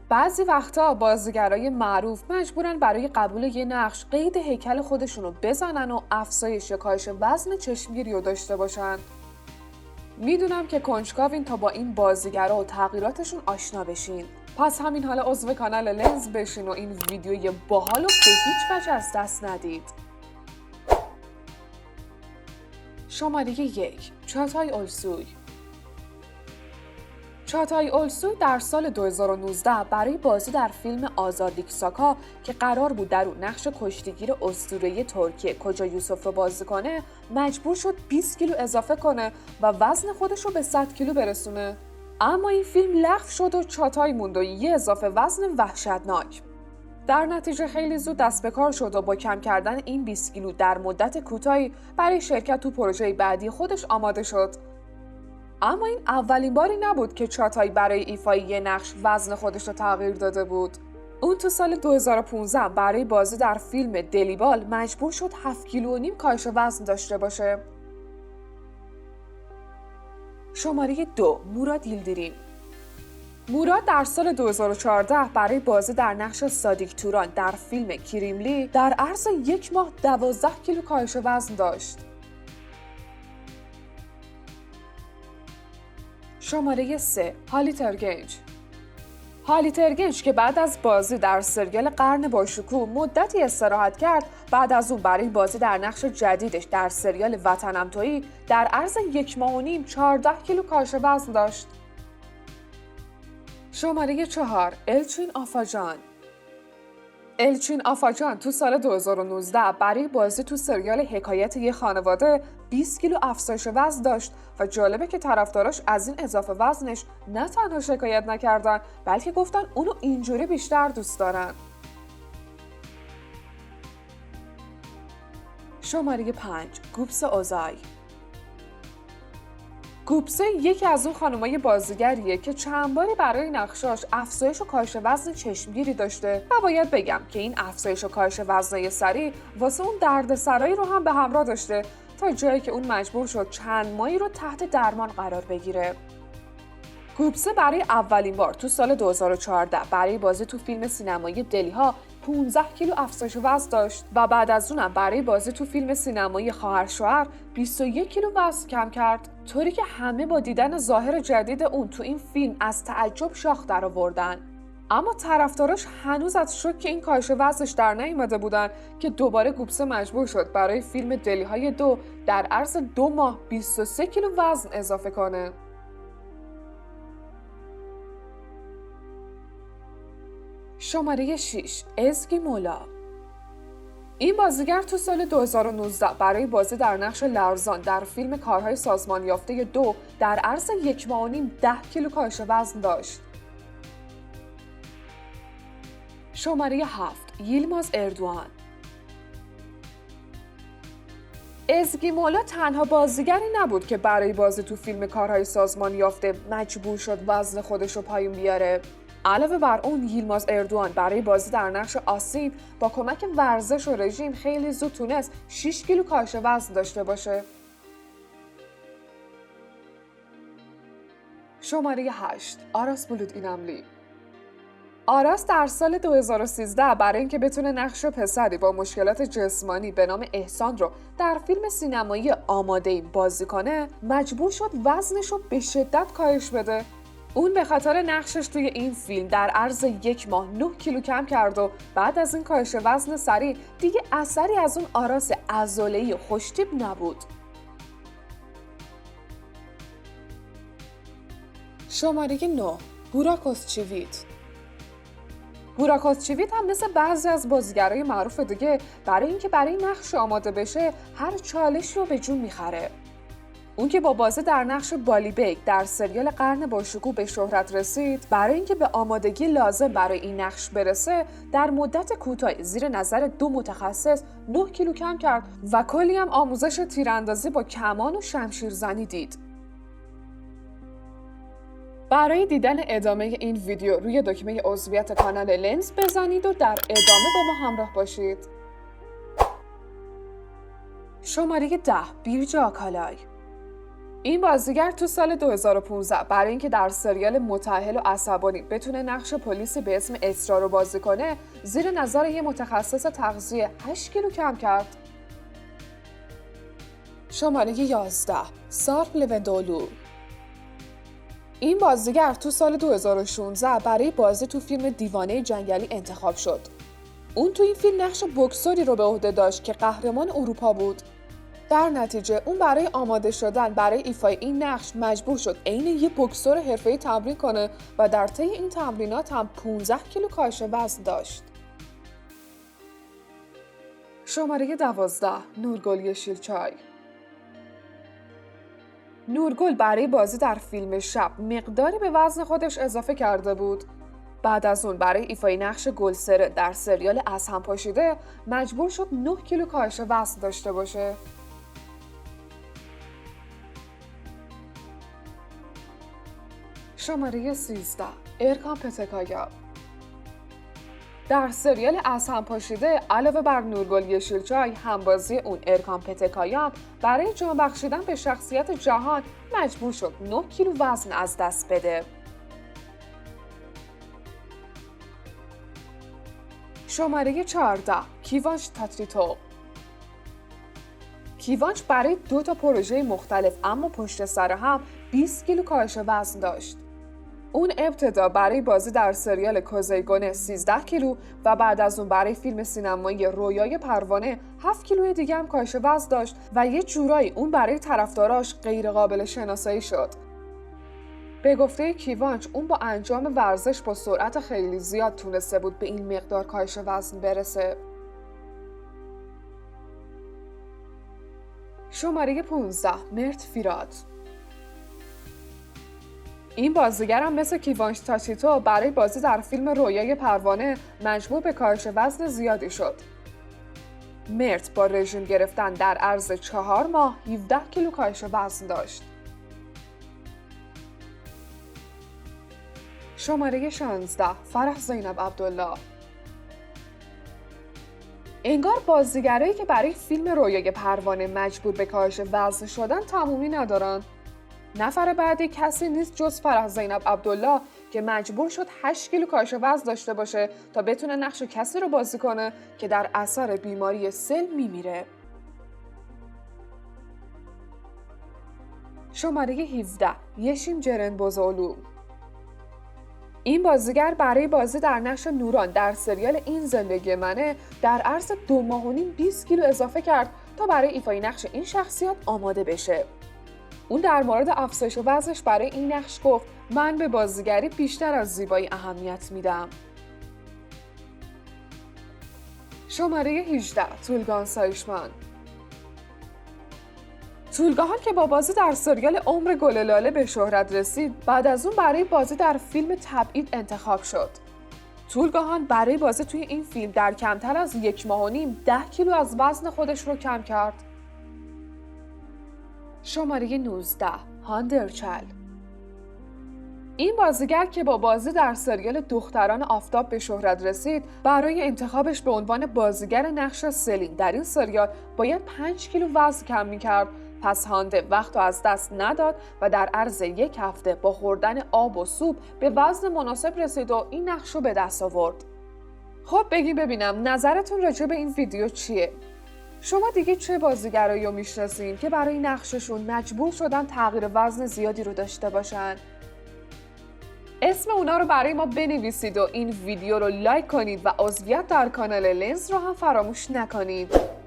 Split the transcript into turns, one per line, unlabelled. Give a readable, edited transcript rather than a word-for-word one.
بعضی وقتا بازیگرای معروف مجبورن برای قبول یه نقش قید هیکل خودشونو بزنن و افزایش یا کاهش وزن چشمگیری رو داشته باشن. میدونم که کنجکاوین تا با این بازیگرا و تغییراتشون آشنا بشین. پس همین حالا عضو کانال لنز بشین و این ویدیوی باحالو به هیچ وجه از دست ندید. شماره 1. چاتای اولسوی. چاتای اولسوی در سال 2019 برای بازی در فیلم آزادیکساکا که قرار بود در اون نقش کشتیگیر اسطوره‌ای ترکیه کجا یوسف رو بازی کنه، مجبور شد 20 کیلو اضافه کنه و وزن خودش رو به 100 کیلو برسونه. اما این فیلم لغو شد و چاتای موند و یه اضافه وزن وحشتناک. در نتیجه خیلی زود دست به کار شد و با کم کردن این 20 کیلو در مدت کوتاهی برای شرکت تو پروژه بعدی خودش آماده شد. اما این اولین باری نبود که چاتای برای ایفای یه نقش وزن خودش رو تغییر داده بود. اون تو سال 2015 برای بازی در فیلم دلیبال مجبور شد 7 کیلو و نیم کاهش وزن داشته باشه. شماره 2. موراد ییلدیریم. موراد در سال 2014 برای بازی در نقش صادیق توران در فیلم کریملی در عرض یک ماه 12 کیلو کاهش وزن داشت. شماره 3. هالیت ارگنج. هالیت ارگنج که بعد از بازی در سریال قرن باشکوه مدتی استراحت کرد، بعد از اون برای بازی در نقش جدیدش در سریال وطنم تویی در عرض یک ماه و نیم 14 کیلو کاهش وزن داشت. شماره 4. الچین آفاجان. الچین آفاجان تو سال 2019 برای بازی تو سریال حکایت یه خانواده 20 کیلو افزایش وزن داشت و جالبه که طرفداراش از این اضافه وزنش نه تنها شکایت نکردن بلکه گفتن اونو اینجوری بیشتر دوست دارن. شماره 5. گوبس اوزای. گوبسه یکی از اون خانمای بازیگریه که چند باری برای نقشاش افزایش و کاهش وزن چشمگیری داشته و باید بگم که این افزایش و کاهش وزنای سریع واسه اون دردسرایی رو هم به همراه داشته تا جایی که اون مجبور شد چند ماهی رو تحت درمان قرار بگیره. گوبسه برای اولین بار تو سال 2014 برای بازی تو فیلم سینمایی دلیها 15 کیلو افزایش وزن داشت و بعد از اونم برای بازی تو فیلم سینمایی خواهر شوهر 21 کیلو وزن کم کرد، طوری که همه با دیدن ظاهر جدید اون تو این فیلم از تعجب شاخ درآوردن. اما طرفداراش هنوز از شوک این کاهش وزنش در نیامده بودن که دوباره گوبسه مجبور شد برای فیلم دلیهای 2 در عرض 2 ماه 23 کیلو وزن اضافه کنه. شماره 6. ازگی مولا. این بازیگر تو سال 2019 برای بازی در نقش لرزان در فیلم کارهای سازمان یافته 2 در عرض یک ماه و نیم 10 کیلو کاهش وزن داشت. شماره 7. ییلماز اردوان. ازگی مولا تنها بازیگری نبود که برای بازی تو فیلم کارهای سازمان یافته مجبور شد وزن خودش رو پایین بیاره. علاوه بر اون، ییلماز اردوان برای بازی در نقش آسیم با کمک ورزش و رژیم خیلی زود تونست 6 کیلو کاهش وزن داشته باشه. شماره 8. آراس بولود ایناملی. آراس در سال 2013 برای اینکه بتونه نقش پسری با مشکلات جسمانی به نام احسان رو در فیلم سینمایی آماده ایم بازی کنه، مجبور شد وزنش رو به شدت کاهش بده. اون به خاطر نقشش توی این فیلم در عرض یک ماه 9 کیلو کم کرد و بعد از این کاهش وزن سریع دیگه اثری از اون آراس عضله‌ای و خوش‌تیپ نبود. شماره 9. بوراک اوزچیویت. بوراک اوزچیویت هم مثل بعضی از بازیگرای معروف دیگه برای اینکه برای نقش آماده بشه هر چالشی رو به جون میخره. اون که با بازی در نقش بالی بیگ در سریال قرن باشکوه به شهرت رسید، برای اینکه به آمادگی لازم برای این نقش برسه در مدت کوتاهی زیر نظر 2 متخصص 9 کیلو کم کرد و کلی هم آموزش تیراندازی با کمان و شمشیرزنی دید. برای دیدن ادامه این ویدیو روی دکمه عضویت کانال لنز بزنید و در ادامه با ما همراه باشید. شماره 10. بیرجا آکالای. این بازیگر تو سال 2015 برای اینکه در سریال متأهل و عصبانی بتونه نقش پلیسی به اسم اسرا رو بازی کنه، زیر نظر یه متخصص تغذیه 8 کیلو کم کرد. شماره 11 سارپ لوندولو. این بازیگر تو سال 2016 برای بازی تو فیلم دیوانه جنگلی انتخاب شد. اون تو این فیلم نقش بوکسوری رو به عهده داشت که قهرمان اروپا بود. در نتیجه اون برای آماده شدن برای ایفای این نقش مجبور شد عین یه بوکسور حرفه‌ای تمرین کنه و در طی این تمرینات هم 15 کیلو کاهش وزن داشت. شماره 12 نورگل یشیلچای. نورگل برای بازی در فیلم شب مقداری به وزن خودش اضافه کرده بود. بعد از اون برای ایفای نقش گلسره در سریال از هم پاشیده مجبور شد 9 کیلو کاهش وزن داشته باشه. شماره 13 ارکان پتکایا. در سریال از هم پاشیده علاوه بر نورگل یشیلچای، همبازی اون ارکان پتکایا برای جان بخشیدن به شخصیت جهان مجبور شد 9 کیلو وزن از دست بده. شماره 14 کیوانچ تاتریتو. کیوانچ برای 2 تا پروژه مختلف اما پشت سر هم 20 کیلو کاهش وزن داشت. اون ابتدا برای بازی در سریال کوزیگونه 13 کیلو و بعد از اون برای فیلم سینمایی رویای پروانه 7 کیلو دیگه هم کاهش وزن داشت و یه جورایی اون برای طرفداراش غیر قابل شناسایی شد. به گفته کیوانچ اون با انجام ورزش با سرعت خیلی زیاد تونسته بود به این مقدار کاهش وزن برسه. شماره 15 مرت فیراد. این بازیگر هم مثل کیوانچ تاتریتو برای بازی در فیلم رویای پروانه مجبور به کاهش وزن زیادی شد. مرت با رژیم گرفتن در عرض 4 ماه 17 کیلو کاهش وزن داشت. شماره 16 فرح زینب عبدالله. انگار بازیگرایی که برای فیلم رویای پروانه مجبور به کاهش وزن شدن تمومی ندارن. نفر بعدی کسی نیست جز فرح زینب عبدالله که مجبور شد 8 کیلو کاهش وزن داشته باشه تا بتونه نقش کسی رو بازی کنه که در اثر بیماری سل میمیره. شماره 17 یشیم جرنبوزولو. این بازیگر برای بازی در نقش نوران در سریال این زندگی منه در عرض 2 ماه و نیم 20 کیلو اضافه کرد تا برای ایفای نقش این شخصیت آماده بشه. اون در مورد افزایش وزنش برای این نقش گفت من به بازیگری بیشتر از زیبایی اهمیت میدم. شماره 18 تولگان سایشمان. تولگاهان که با بازی در سریال عمر گل لاله به شهرت رسید، بعد از اون برای بازی در فیلم تبعید انتخاب شد. تولگاهان برای بازی توی این فیلم در کمتر از 1 ماه و نیم 10 کیلو از وزن خودش رو کم کرد. شماره 19 هاندرچل. این بازیگر که با بازی در سریال دختران آفتاب به شهرت رسید، برای انتخابش به عنوان بازیگر نقش سلین در این سریال باید 5 کیلو وزن کم می‌کرد. پس هانده وقت رو از دست نداد و در عرض 1 هفته با خوردن آب و سوپ به وزن مناسب رسید و این نقش رو به دست آورد. خب بگیم ببینم نظرتون راجع به این ویدیو چیه؟ شما دیگه چه بازیگرایی رو میشناسین که برای نقششون مجبور شدن تغییر وزن زیادی رو داشته باشن؟ اسم اونا رو برای ما بنویسید و این ویدیو رو لایک کنید و عضویت در کانال لنز رو هم فراموش نکنید.